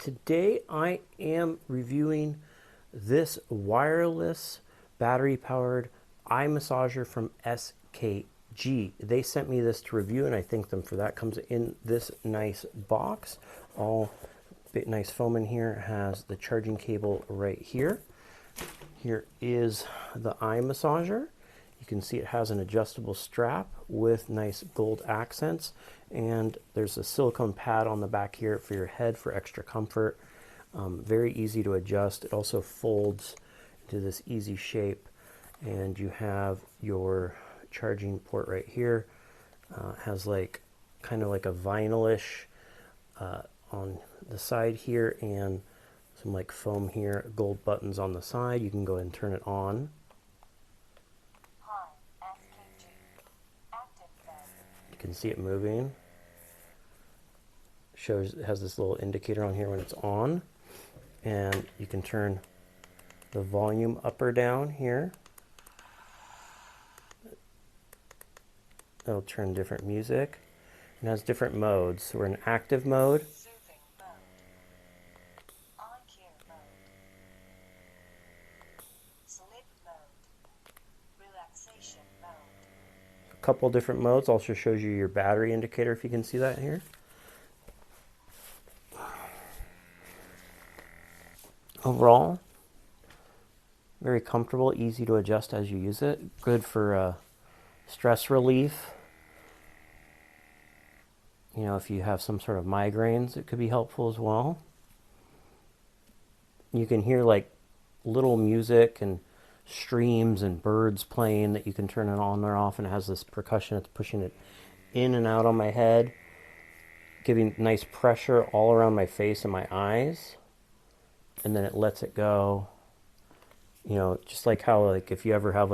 Today I am reviewing this wireless battery-powered eye massager from SKG. They sent me this to review and I thank them for that. Comes in this nice box. All nice foam in here. It has the charging cable right here. Here is the eye massager. You can see it has an adjustable strap with nice gold accents, and there's a silicone pad on the back here for your head for extra comfort. Very easy to adjust. It also folds into this easy shape, and you have your charging port right here. Has like kind of like a vinylish on the side here, and some like foam here, gold buttons on the side. You can go ahead and turn it on. You can see it moving. Shows it has this little indicator on here when it's on, and you can turn the volume up or down here. It'll turn different music. It has different modes. So we're in active mode. A couple different modes. Also shows you your battery indicator if you can see that here. Overall, very comfortable, easy to adjust as you use it. Good for stress relief. You know, if you have some sort of migraines, it could be helpful as well. You can hear like little music and streams and birds playing that you can turn it on or off, and it has this percussion that's pushing it in and out on my head, giving nice pressure all around my face and my eyes, and then it lets it go. You know, just like how, like, if you ever have